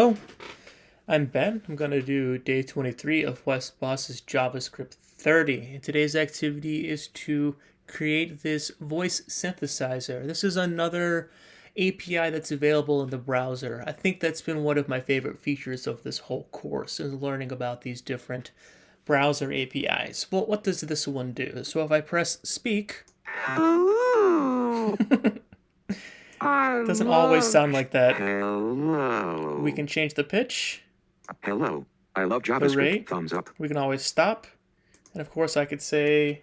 Hello, I'm Ben. I'm going to do day 23 of Wes Boss's JavaScript 30. And today's activity is to create this voice synthesizer. This is another API that's available in the browser. I think that's been one of my favorite features of this whole course, is learning about these different browser APIs. Well, what does this one do? So if I press speak, Hello. it doesn't always sound like that. Hello. We can change the pitch, Hello. I love the JavaScript. rate. Thumbs up. We can always stop. And of course I could say,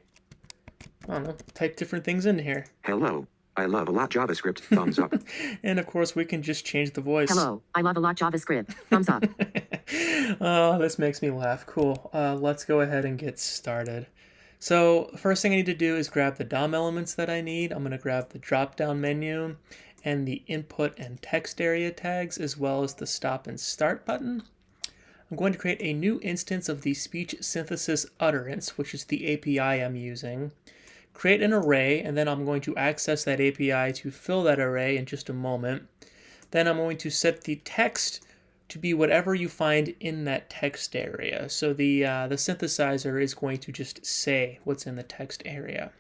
I don't know, type different things in here. Hello. I love a lot JavaScript. Thumbs up. And of course we can just change the voice. Hello, I love a lot JavaScript. Thumbs up. Oh, this makes me laugh. Cool. Let's go ahead and get started. So first thing I need to do is grab the DOM elements that I need. I'm going to grab the drop-down menu and the input and text area tags, as well as the stop and start button. I'm going to create a new instance of the speech synthesis utterance, which is the API I'm using. Create an array, and then I'm going to access that API to fill that array in just a moment. Then I'm going to set the text to be whatever you find in that text area. So the synthesizer is going to just say what's in the text area.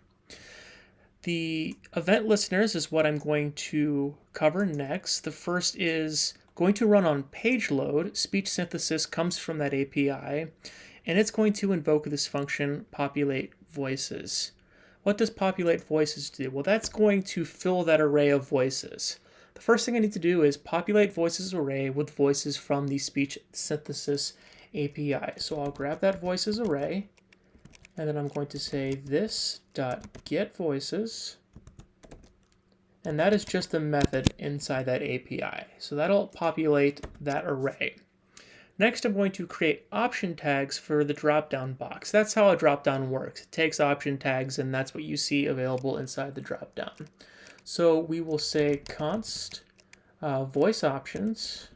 The event listeners is what I'm going to cover next. The first is going to run on page load. Speech synthesis comes from that API, and it's going to invoke this function populate voices. What does populate voices do? Well, that's going to fill that array of voices. The first thing I need to do is populate voices array with voices from the speech synthesis API. So I'll grab that voices array, and then I'm going to say this.getVoices, and that is just a method inside that API. So that'll populate that array. Next, I'm going to create option tags for the drop-down box. That's how a drop-down works. It takes option tags, and that's what you see available inside the drop-down. So we will say const voice options,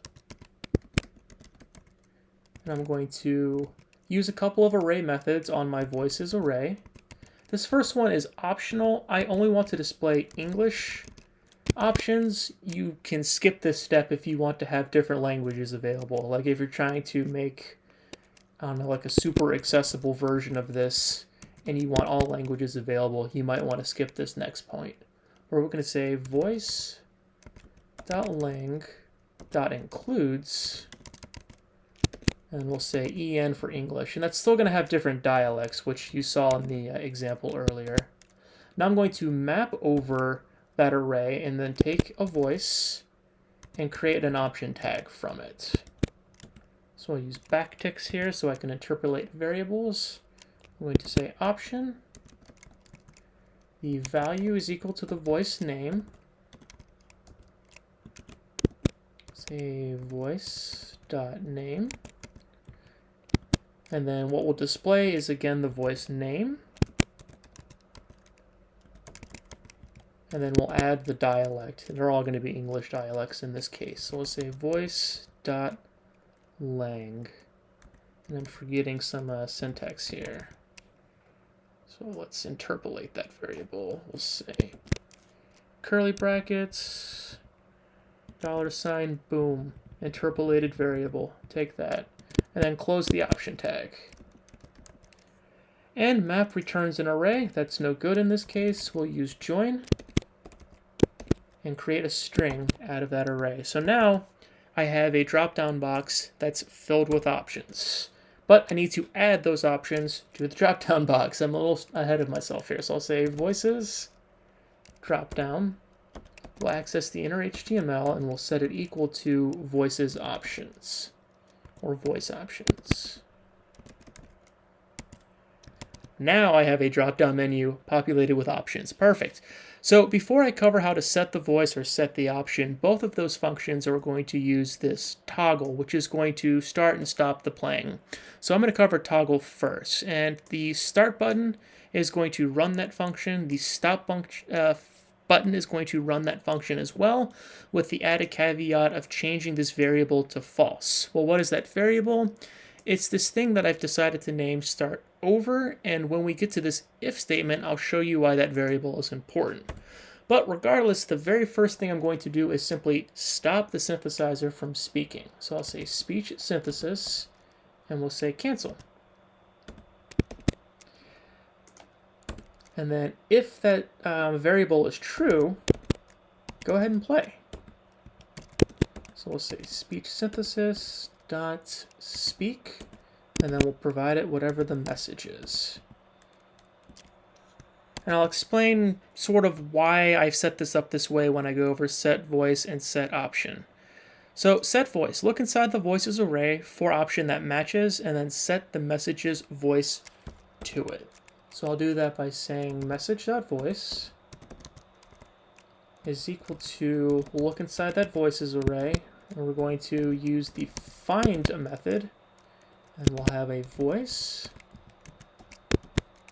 and I'm going to use a couple of array methods on my voices array. This first one is optional. I only want to display English options. You can skip this step if you want to have different languages available. Like if you're trying to make, I don't know, like a super accessible version of this and you want all languages available, you might want to skip this next point. Or we're going to say voice.lang.includes, and we'll say en for English. And that's still going to have different dialects, which you saw in the example earlier. Now I'm going to map over that array and then take a voice and create an option tag from it. So I'll use backticks here so I can interpolate variables. I'm going to say option. The value is equal to the voice name. Say voice.name. And then what we'll display is again the voice name. And then we'll add the dialect. They're all going to be English dialects in this case. So we'll say voice.lang. And I'm forgetting some syntax here. So let's interpolate that variable. We'll say curly brackets, $, boom, interpolated variable. Take that. And then close the option tag. And map returns an array. That's no good in this case. We'll use join and create a string out of that array. So now I have a drop-down box that's filled with options. But I need to add those options to the drop-down box. I'm a little ahead of myself here. So I'll say voices, drop-down. We'll access the inner HTML and we'll set it equal to voices options, or voice options. Now I have a drop-down menu populated with options. Perfect. So before I cover how to set the voice or set the option, both of those functions are going to use this toggle, which is going to start and stop the playing. So I'm going to cover toggle first. And the start button is going to run that function. The stop button is going to run that function as well, with the added caveat of changing this variable to false. Well, what is that variable? It's this thing that I've decided to name start over, and when we get to this if statement, I'll show you why that variable is important. But regardless, the very first thing I'm going to do is simply stop the synthesizer from speaking. So I'll say speech synthesis, and we'll say cancel. And then if that variable is true, go ahead and play. So we'll say speech synthesis dot speak, and then we'll provide it whatever the message is. And I'll explain sort of why I've set this up this way when I go over set voice and set option. So set voice, look inside the voices array for option that matches, and then set the message's voice to it. So I'll do that by saying message.voice is equal to look inside that voices array, and we're going to use the find method, and we'll have a voice,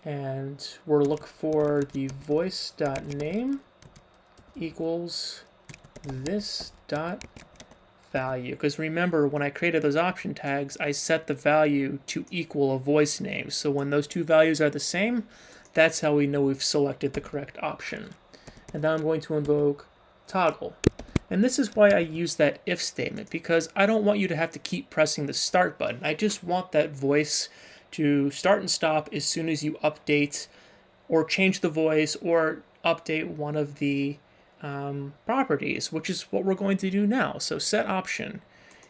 and we'll look for the voice.name equals this dot value, because remember when I created those option tags I set the value to equal a voice name, so when those two values are the same, that's how we know we've selected the correct option. And now I'm going to invoke toggle, and this is why I use that if statement, because I don't want you to have to keep pressing the start button. I just want that voice to start and stop as soon as you update or change the voice or update one of the properties, which is what we're going to do now. So set option.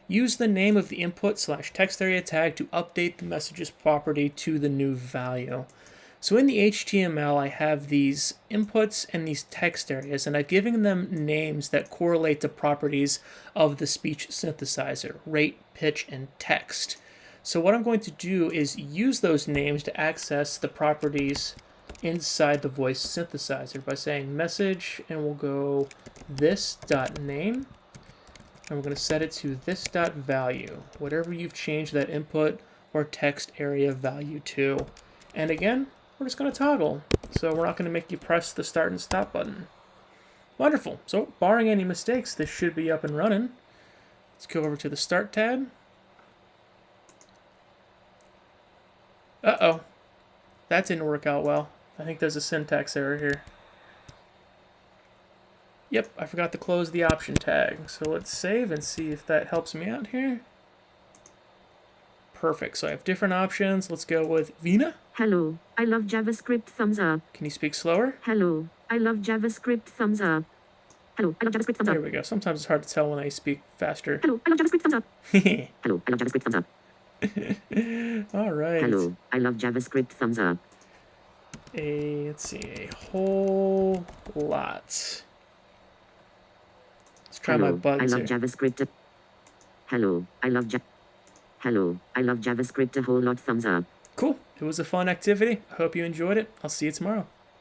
Use the name of the input/text area tag to update the messages property to the new value. So in the HTML, I have these inputs and these text areas, and I've given them names that correlate to properties of the speech synthesizer: rate, pitch, and text. So what I'm going to do is use those names to access the properties inside the voice synthesizer by saying message, and we'll go this.name, and we're going to set it to this.value, whatever you've changed that input or text area value to. And again, we're just going to toggle, so we're not going to make you press the start and stop button. Wonderful. So barring any mistakes, this should be up and running. Let's go over to the start tab. Uh-oh, that didn't work out well. I think there's a syntax error here. Yep, I forgot to close the option tag. So let's save and see if that helps me out here. Perfect, so I have different options. Let's go with Vina. Hello, I love JavaScript, thumbs up. Can you speak slower? Hello, I love JavaScript, thumbs up. Hello, I love JavaScript, thumbs up. There we go. Sometimes it's hard to tell when I speak faster. Hello, I love JavaScript, thumbs up. Hello, I love JavaScript, thumbs up. All right. Hello, I love JavaScript, thumbs up. Let's see, a whole lot. Let's try my Hello, buttons I love here. JavaScript. Hello, I love Hello, I love JavaScript, a whole lot, thumbs up. Cool. It was a fun activity. I hope you enjoyed it. I'll see you tomorrow.